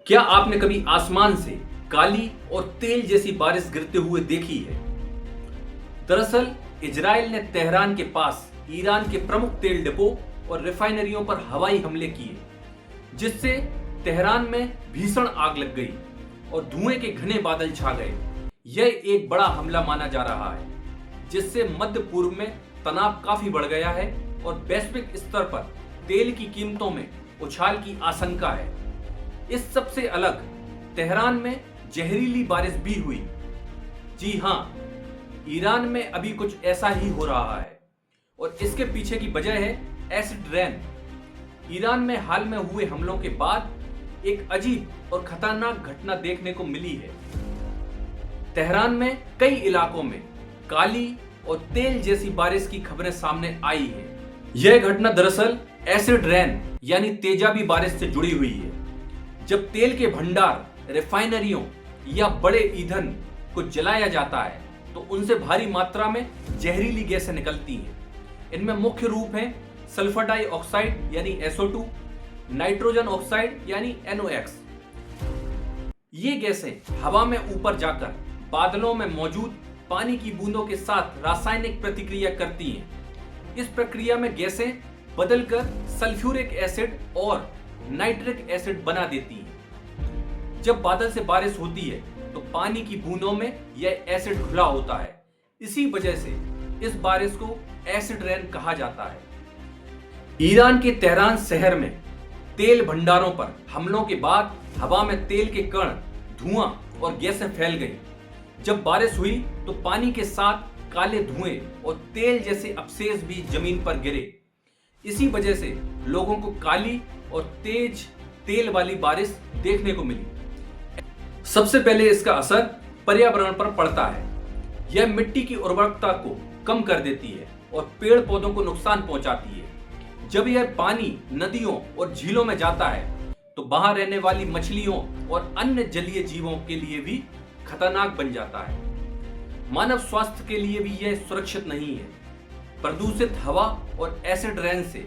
क्या आपने कभी आसमान से काली और तेल जैसी बारिश गिरते हुए देखी है? दरअसल इजराइल ने तेहरान के पास ईरान के प्रमुख तेल डिपो और रिफाइनरियों पर हवाई हमले किए, जिससे तेहरान में भीषण आग लग गई और धुएं के घने बादल छा गए। यह एक बड़ा हमला माना जा रहा है, जिससे मध्य पूर्व में तनाव काफी बढ़ गया है और वैश्विक स्तर पर तेल की कीमतों में उछाल की आशंका है। इस सबसे अलग तेहरान में जहरीली बारिश भी हुई। जी हां, ईरान में अभी कुछ ऐसा ही हो रहा है और इसके पीछे की वजह है एसिड रेन। ईरान में हाल में हुए हमलों के बाद एक अजीब और खतरनाक घटना देखने को मिली है। तेहरान में कई इलाकों में काली और तेल जैसी बारिश की खबरें सामने आई है। यह घटना दरअसल एसिड रेन यानी तेजाबी बारिश से जुड़ी हुई है। जब तेल के भंडार, रिफाइनरियों या बड़े ईंधन को जलाया जाता है तो उनसे भारी मात्रा में जहरीली गैसें निकलती हैं। इनमें मुख्य रूप हैं सल्फर डाइऑक्साइड यानी SO2, नाइट्रोजन ऑक्साइड यानी NOx। ये गैसें हवा में ऊपर जाकर बादलों में मौजूद पानी की बूंदों के साथ रासायनिक प्रतिक्रिया करती हैं। इस प्रक्रिया में गैसें बदलकर सल्फ्यूरिक एसिड और नाइट्रिक एसिड बना देती हैं। जब बादल से बारिश होती है तो पानी की बूंदों में यह एसिड घुला होता है। इसी वजह से इस बारिश को एसिड रेन कहा जाता है। ईरान के तेहरान शहर में तेल भंडारों पर हमलों के बाद हवा में तेल के कण, धुआं और गैसें फैल गई। जब बारिश हुई तो पानी के साथ काले धुएं और तेल जैसे अवशेष भी जमीन पर गिरे। इसी वजह से लोगों को काली और तेज तेल वाली बारिश देखने को मिली। सबसे पहले इसका असर पर्यावरण पर पड़ता है। यह मिट्टी की उर्वरकता को कम कर देती है और पेड़ पौधों को नुकसान पहुंचाती है। जब यह पानी नदियों और झीलों में जाता है तो वहां रहने वाली मछलियों और अन्य जलीय जीवों के लिए भी खतरनाक बन जाता है। मानव स्वास्थ्य के लिए भी यह सुरक्षित नहीं है। प्रदूषित हवा और एसिड रेन से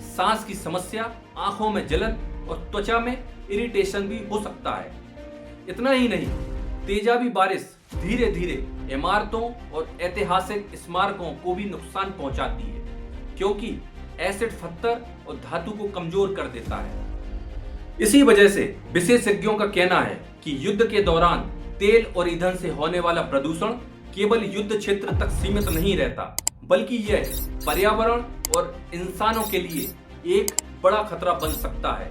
सांस की समस्या, आंखों में जलन और त्वचा में इरिटेशन भी हो सकता है। इतना ही नहीं, तेजाबी बारिश धीरे धीरे इमारतों और ऐतिहासिक स्मारकों को भी नुकसान पहुंचाती है, क्योंकि एसिड पत्थर और धातु को कमजोर कर देता है। इसी वजह से विशेषज्ञों का कहना है कि युद्ध के दौरान तेल और ईंधन से होने वाला प्रदूषण केवल युद्ध क्षेत्र तक सीमित नहीं रहता, बल्कि यह पर्यावरण और इंसानों के लिए एक बड़ा खतरा बन सकता है।